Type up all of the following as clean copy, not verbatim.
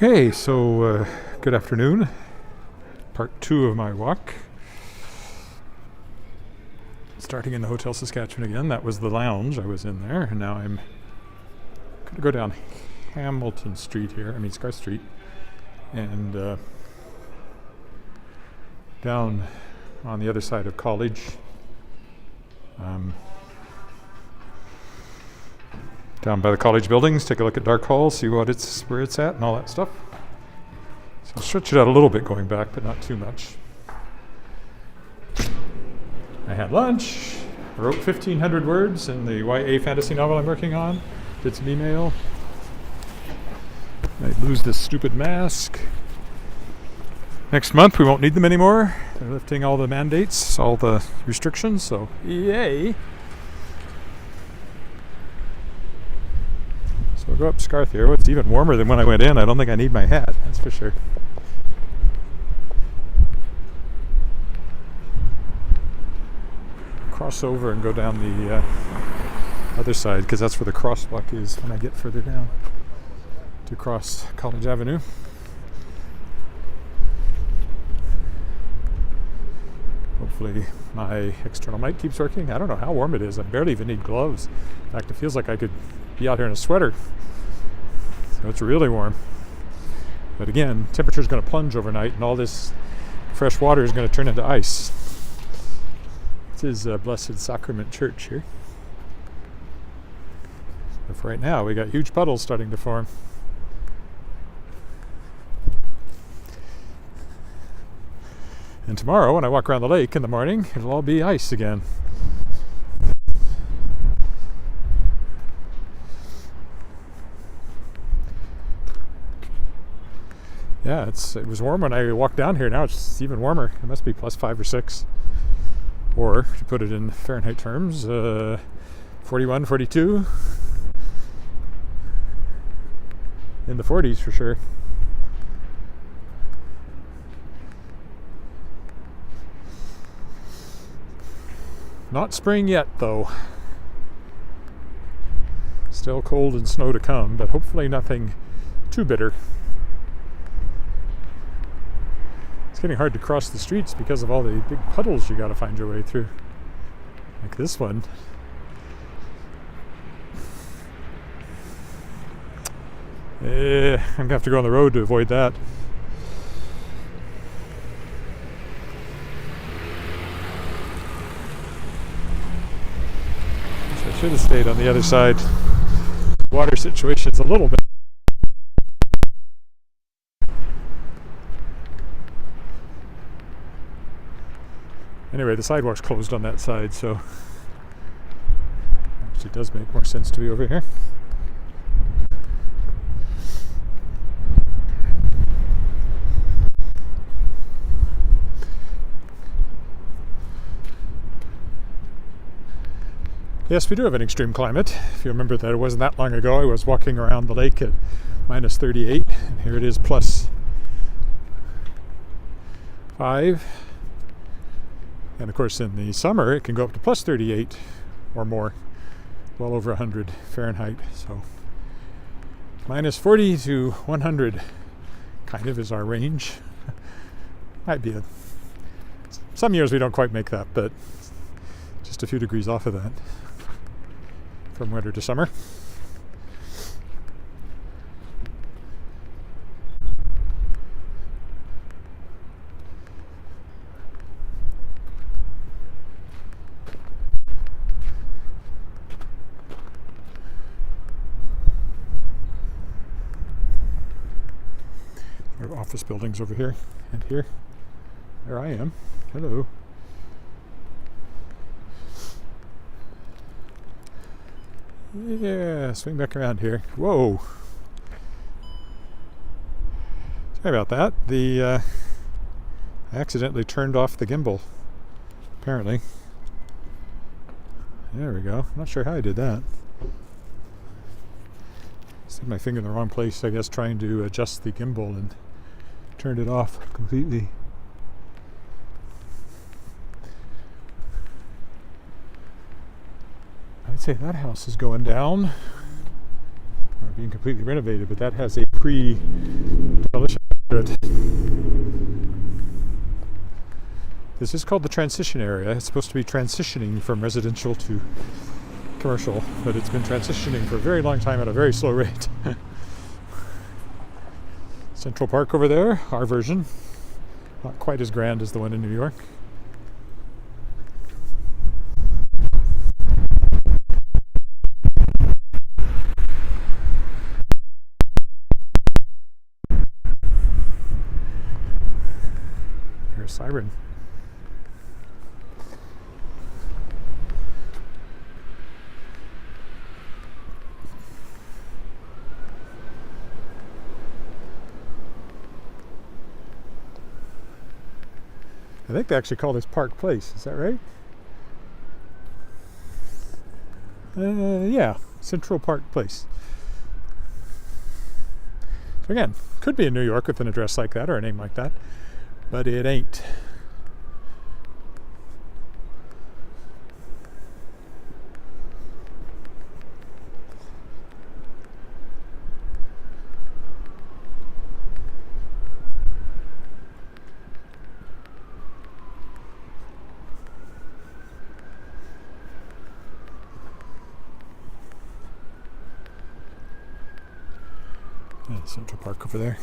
Okay, so good afternoon. Part 2 of my walk. Starting in the Hotel Saskatchewan again. That was the lounge. I was in there, and now I'm going to go down Hamilton Street here. Scar Street, and down on the other side of College. Down by the college buildings, take a look at Dark Hall, see where it's at and all that stuff. So I'll stretch it out a little bit going back, but not too much. I had lunch, I wrote 1,500 words in the YA fantasy novel I'm working on, did some email. I lose this stupid mask. Next month we won't need them anymore. They're lifting all the mandates, all the restrictions, so yay! So we'll go up Scarth here. It's even warmer than when I went in. I don't think I need my hat, that's for sure. Cross over and go down the other side, because that's where the crosswalk is when I get further down to cross College Avenue. Hopefully my external mic keeps working. I don't know how warm it is. I barely even need gloves. In fact, it feels like I could be out here in a sweater. So it's really warm. But again, temperature is going to plunge overnight, and all this fresh water is going to turn into ice. This is Blessed Sacrament Church here. So for right now, we got huge puddles starting to form. And tomorrow, when I walk around the lake in the morning, it'll all be ice again. Yeah, it was warm when I walked down here. Now it's even warmer. It must be plus 5 or 6. Or, to put it in Fahrenheit terms, 41, 42. In the 40s for sure. Not spring yet, though. Still cold and snow to come, but hopefully nothing too bitter. It's getting hard to cross the streets because of all the big puddles you gotta find your way through. Like this one. I'm gonna have to go on the road to avoid that. I should have stayed on the other side. Water situation's a little bit. Anyway, the sidewalk's closed on that side, so actually it does make more sense to be over here. Yes, we do have an extreme climate. If you remember that it wasn't that long ago, I was walking around the lake at minus 38, and here it is plus 5. And of course in the summer it can go up to plus 38 or more, well over 100 Fahrenheit. So minus 40 to 100 kind of is our range. Might be some years we don't quite make that, but just a few degrees off of that from winter to summer. There are office buildings over here and here. There I am. Hello. Yeah, swing back around here. Whoa. Sorry about that. I accidentally turned off the gimbal, apparently. There we go. I'm not sure how I did that. Set my finger in the wrong place, I guess, trying to adjust the gimbal, and turned it off completely. I'd say that house is going down, or being completely renovated, but that has a pre-demolition. This is called the transition area. It's supposed to be transitioning from residential to commercial, but it's been transitioning for a very long time at a very slow rate. Central Park over there, our version. Not quite as grand as the one in New York. Here's a siren. I think they actually call this Park Place. Is that right? Yeah, Central Park Place. So again, could be in New York with an address like that or a name like that, but it ain't. Central Park over there.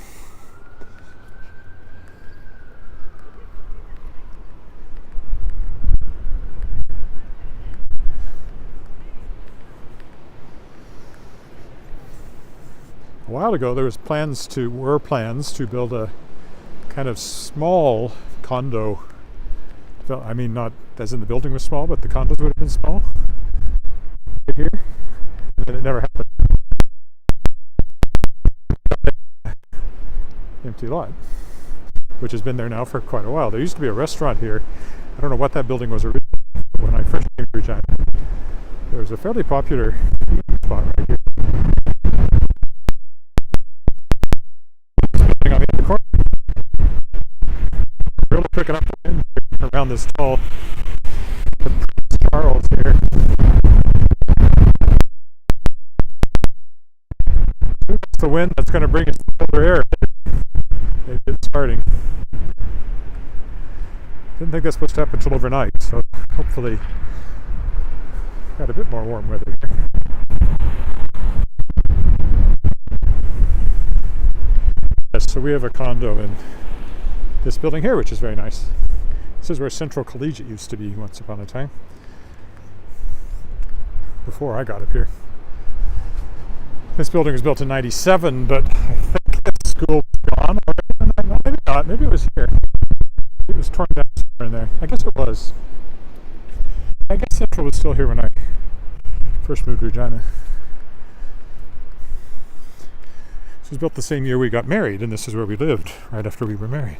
A while ago there were plans to build a kind of small condo. I mean, not as in the building was small, but the condos would have been small. Right here. And then it never happened. Empty lot, which has been there now for quite a while. There used to be a restaurant here. I don't know what that building was originally. When I first came to Regina, there was a fairly popular eating spot right here. On the other corner, really picking up the wind around this tall Prince Charles here. That's the wind that's going to bring us colder air. It's starting. Didn't think that's supposed to happen until overnight, so hopefully got a bit more warm weather here. Yes, so we have a condo in this building here, which is very nice. This is where Central Collegiate used to be once upon a time, before I got up here. This building was built in '97, but I think the school was gone already. Maybe not. Maybe it was here. It was torn down somewhere in there. I guess it was. I guess Central was still here when I first moved to Regina. This was built the same year we got married, and this is where we lived right after we were married.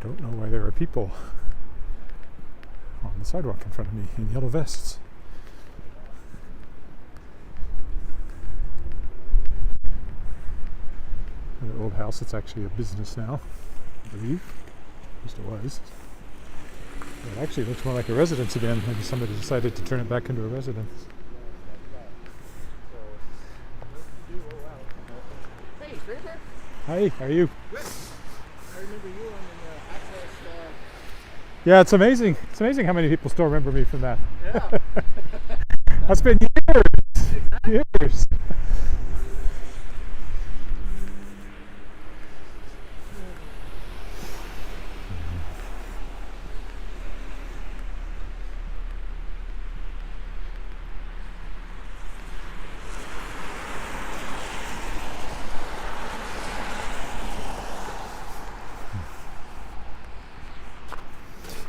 Don't know why there are people on the sidewalk in front of me in yellow vests. An old house. It's actually a business now, I believe. At least it was. It actually looks more like a residence again. Maybe somebody decided to turn it back into a residence. Hey, Draper. Hi, how are you? Good. I remember you on the Access. Yeah, it's amazing. It's amazing how many people still remember me from that. Yeah. That's been years. Exactly. Years.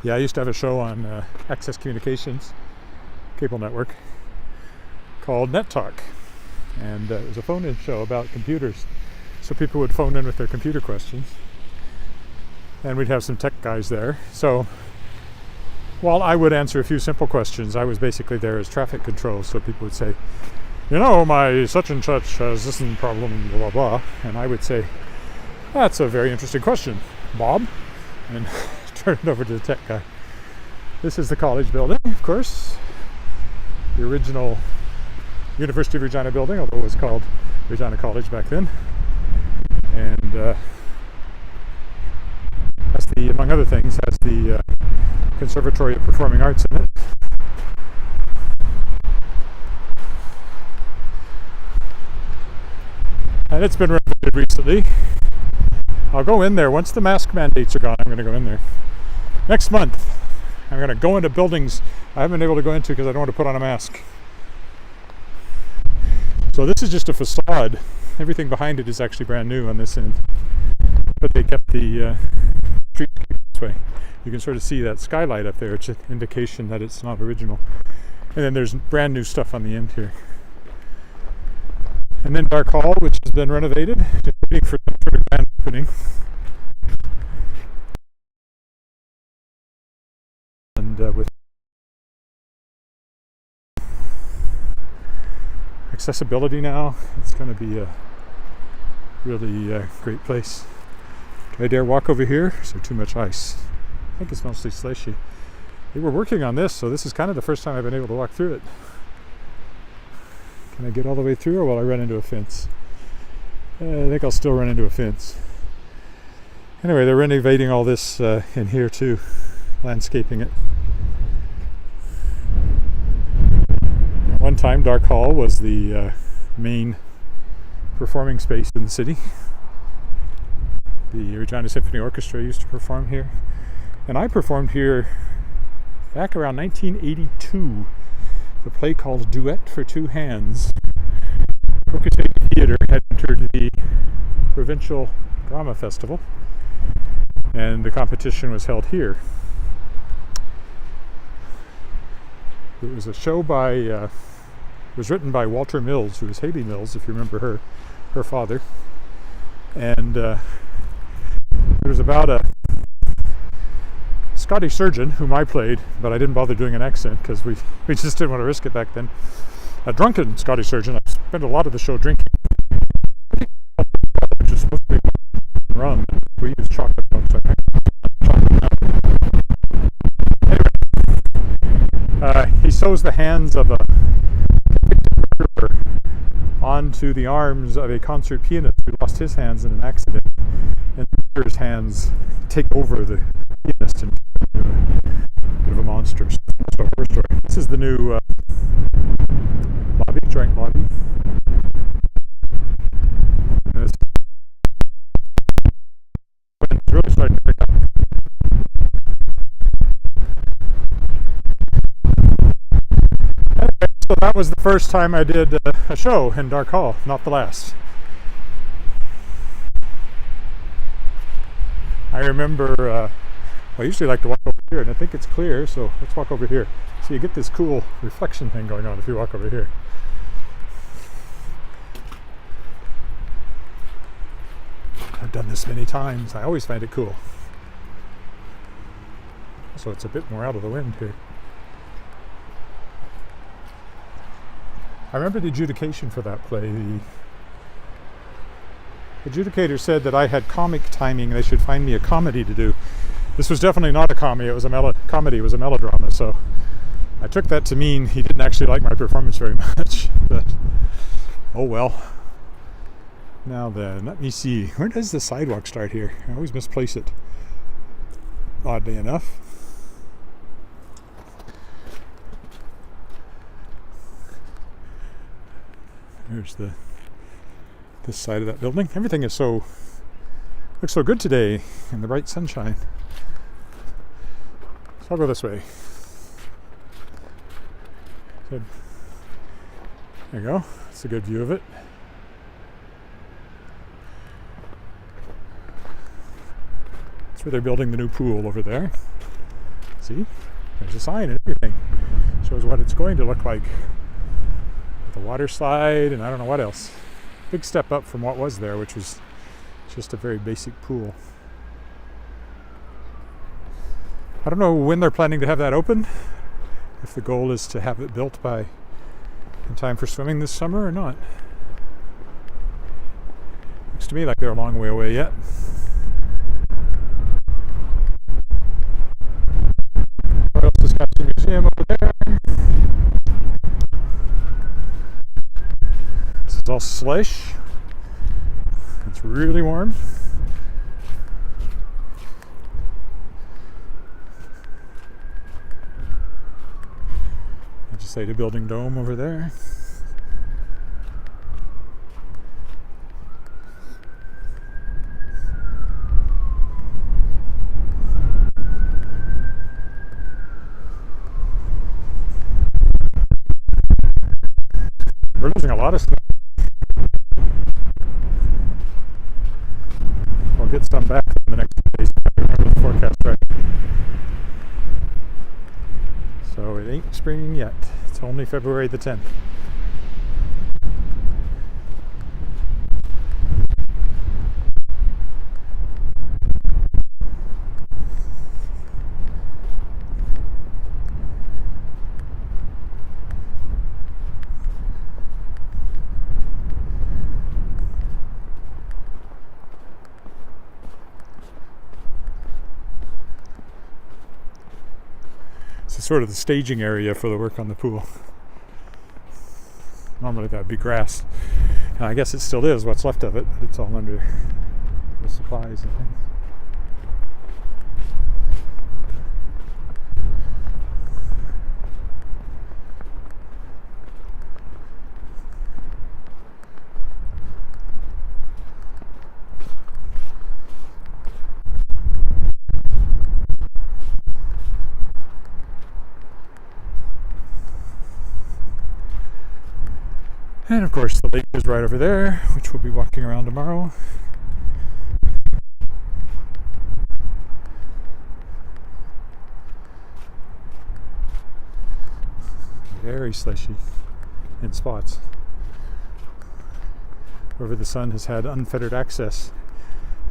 Yeah, I used to have a show on Access Communications cable network called Net Talk, and it was a phone-in show about computers. So people would phone in with their computer questions, and we'd have some tech guys there. So while I would answer a few simple questions, I was basically there as traffic control. So people would say, you know, my such and such has this problem, blah, blah, blah. And I would say, that's a very interesting question, Bob. And turn it over to the tech guy. This is the college building, of course. The original University of Regina building, although it was called Regina College back then. And has the, among other things, has the Conservatory of Performing Arts in it. And it's been renovated recently. I'll go in there once the mask mandates are gone. I'm going to go in there next month. I'm going to go into buildings I haven't been able to go into because I don't want to put on a mask. So this is just a facade. Everything behind it is actually brand new on this end, but they kept the street this way. You can sort of see that skylight up there. It's an indication that it's not original. And then there's brand new stuff on the end here. And then Dark Hall, which has been renovated, just waiting for some sort of grand opening. And with accessibility now, it's going to be a really great place. Do I dare walk over here? Is there too much ice? I think it's mostly slushy. They were working on this, so this is kind of the first time I've been able to walk through it. Can I get all the way through, or will I run into a fence? I think I'll still run into a fence. Anyway, they're renovating all this in here too, landscaping it. At one time, Dark Hall was the main performing space in the city. The Regina Symphony Orchestra used to perform here, and I performed here back around 1982. The play called Duet for Two Hands. Crocus Theatre had entered the Provincial Drama Festival, and the competition was held here. It was a show by, it was written by Walter Mills, who was Haley Mills, if you remember her father. And it was about a Scottish surgeon whom I played, but I didn't bother doing an accent because we just didn't want to risk it back then. A drunken Scottish surgeon. I spent a lot of the show drinking. Which is supposed to be rum. We use chocolate milk. So anyway, he sews the hands of a onto the arms of a concert pianist who lost his hands in an accident, and his hands take over the pianist and a bit of a monster. So, first story. This is the new lobby, joint lobby. And this wind's really starting to pick up. Anyway, so that was the first time I did a show in Dark Hall, not the last. I remember, I usually like to walk over here, and I think it's clear, so let's walk over here. So you get this cool reflection thing going on if you walk over here. I've done this many times. I always find it cool. So it's a bit more out of the wind here. I remember the adjudication for that play. The adjudicator said that I had comic timing. They should find me a comedy to do. This was definitely not a comedy. It was a comedy. It was a melodrama. So I took that to mean he didn't actually like my performance very much. But oh well. Now then, let me see. Where does the sidewalk start here? I always misplace it. Oddly enough. There's this side of that building. Everything is looks so good today in the bright sunshine. So I'll go this way. Good. There you go. That's a good view of it. That's where they're building the new pool over there. See? There's a sign and everything. Shows what it's going to look like. The water slide and I don't know what else. Big step up from what was there, which was just a very basic pool. I don't know when they're planning to have that open, if the goal is to have it built by in time for swimming this summer or not. Looks to me like they're a long way away yet. What else is slush. It's really warm. Legislative Building dome over there. We're losing a lot of snow. We'll get some back in the next few days if I remember the forecast right. So it ain't spring yet. It's only February the 10th. It's sort of the staging area for the work on the pool. Normally that would be grass. And I guess it still is, what's left of it, but it's all under the supplies and things. And of course the lake is right over there, which we'll be walking around tomorrow. Very slushy in spots. Wherever the sun has had unfettered access.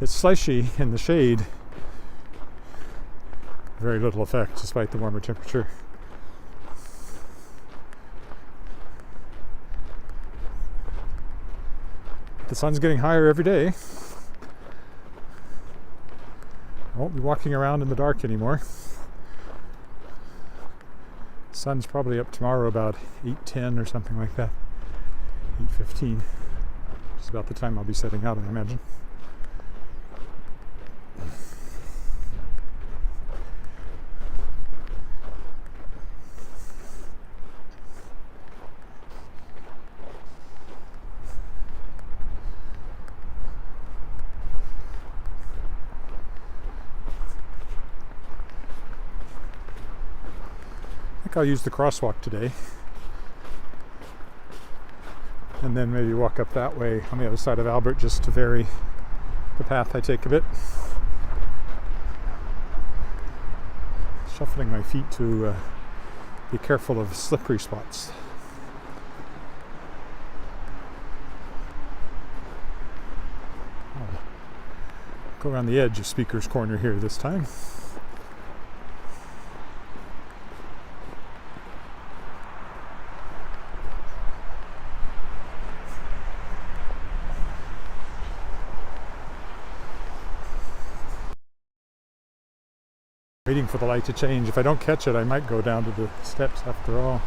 It's slushy in the shade. Very little effect despite the warmer temperature. The sun's getting higher every day. I won't be walking around in the dark anymore. The sun's probably up tomorrow about 8:10 or something like that. 8:15. It's about the time I'll be setting out, I imagine. I'll use the crosswalk today and then maybe walk up that way on the other side of Albert just to vary the path I take a bit. Shuffling my feet to be careful of slippery spots. I'll go around the edge of Speaker's Corner here this time. Waiting for the light to change. If I don't catch it, I might go down to the steps after all.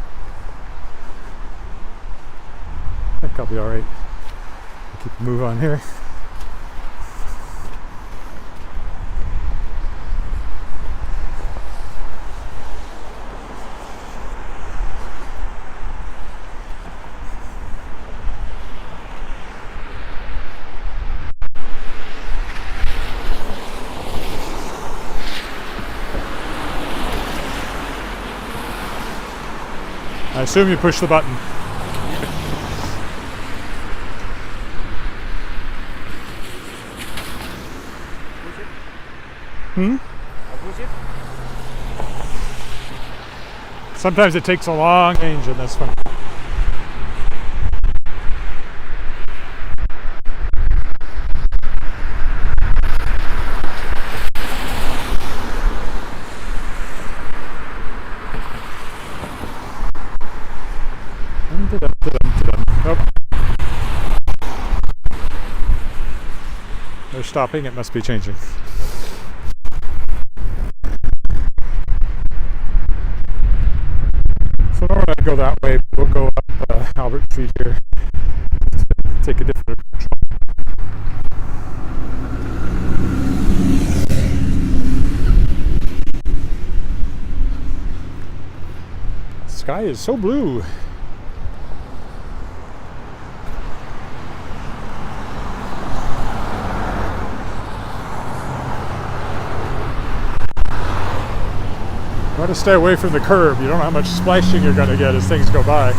I think I'll be alright. I'll keep a move on here. I assume you push the button. Push it. Hmm? I'll push it. Sometimes it takes a long range in this one. Oh. They're stopping, it must be changing. So normally I go that way, but we'll go up Albert Street here. take a different approach. The sky is so blue. You want to stay away from the curb. You don't know how much splashing you're going to get as things go by.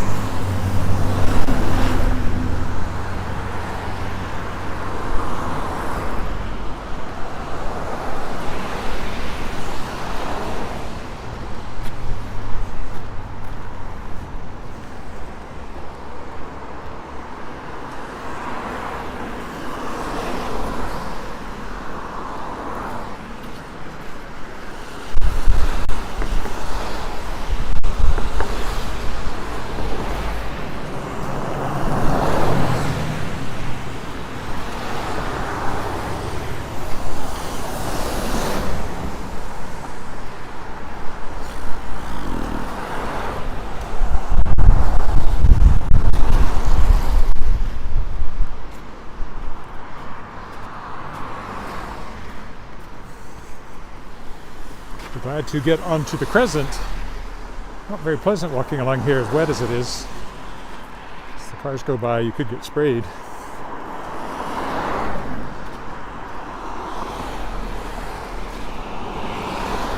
We're glad to get onto the crescent. Not very pleasant walking along here, as wet as it is. As the cars go by, you could get sprayed.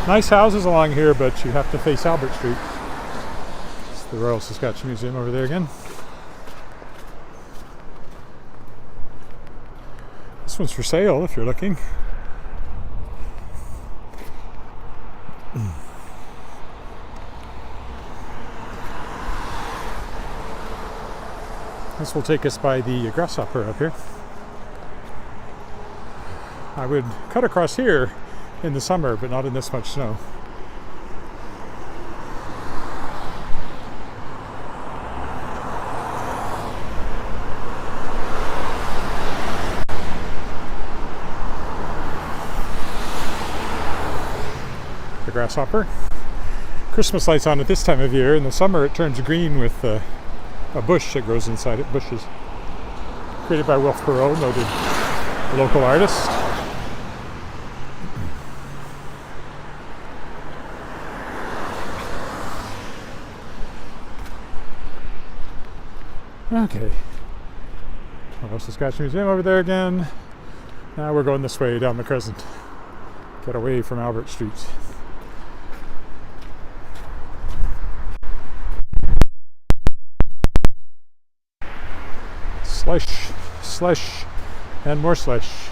Nice houses along here, but you have to face Albert Street. It's the Royal Saskatchewan Museum over there again. This one's for sale if you're looking. This will take us by the grasshopper up here. I would cut across here in the summer, but not in this much snow. The grasshopper. Christmas lights on at this time of year. In the summer it turns green with a bush that grows inside it, bushes. Created by Wilf Perot, noted local artist. Okay. Royal Saskatchewan Museum over there again. Now we're going this way down the crescent. Get away from Albert Street. Slush, slush, and more slush.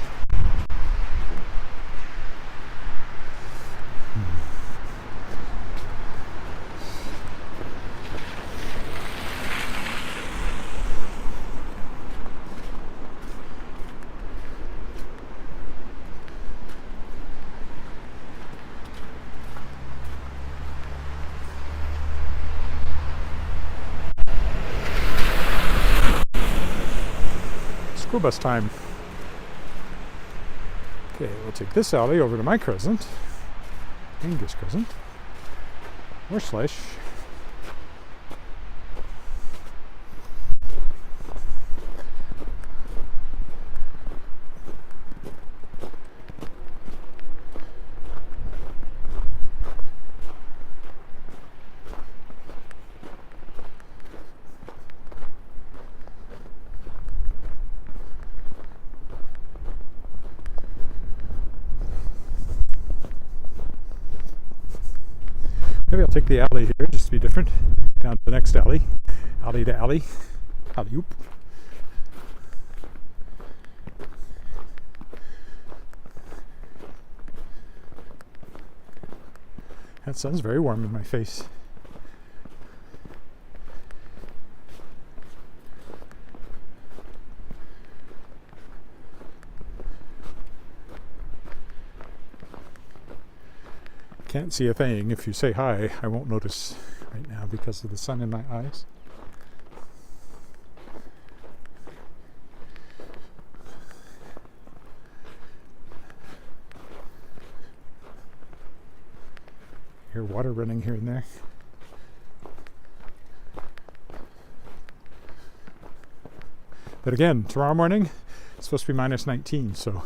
School bus time. Okay, we'll take this alley over to my crescent. Angus Crescent. More slush. Maybe I'll take the alley here just to be different. Down to the next alley. Alley to alley. Alley-oop. That sun's very warm in my face. Can't see a thing. If you say hi, I won't notice right now because of the sun in my eyes. Hear water running here and there. But again, tomorrow morning it's supposed to be minus 19, so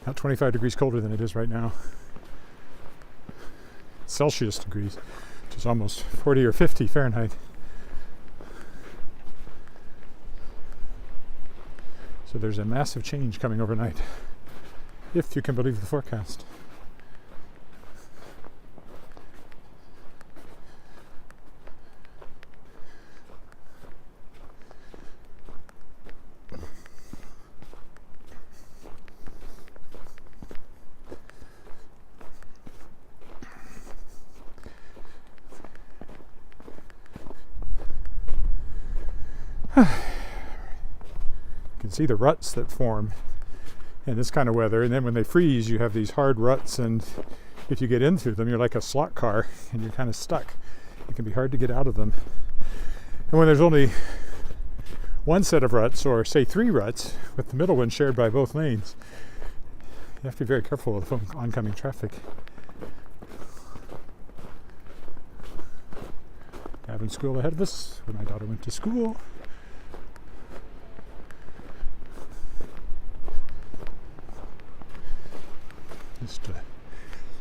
about 25 degrees colder than it is right now. Celsius degrees, which is almost 40 or 50 Fahrenheit. So there's a massive change coming overnight, if you can believe the forecast. You can see the ruts that form in this kind of weather, and then when they freeze you have these hard ruts, and if you get into them you're like a slot car and you're kind of stuck. It can be hard to get out of them. And when there's only one set of ruts, or say 3 ruts, with the middle one shared by both lanes, you have to be very careful with oncoming traffic. Having school ahead of us, where my daughter went to school. Just a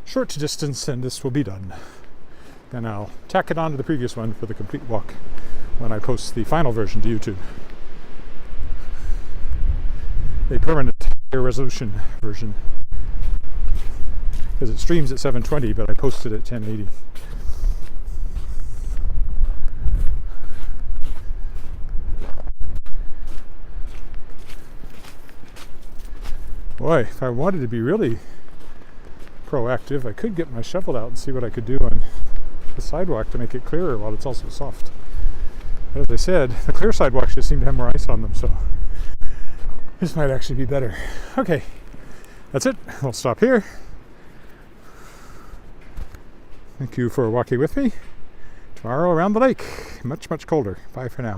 short distance and this will be done. Then I'll tack it on to the previous one for the complete walk when I post the final version to YouTube. A permanent higher resolution version. Because it streams at 720, but I posted at 1080. Boy, if I wanted to be really proactive, I could get my shovel out and see what I could do on the sidewalk to make it clearer while it's also soft. But as I said, the clear sidewalks just seem to have more ice on them, so this might actually be better. Okay, that's it. We'll stop here. Thank you for walking with me. Tomorrow around the lake, much, much colder. Bye for now.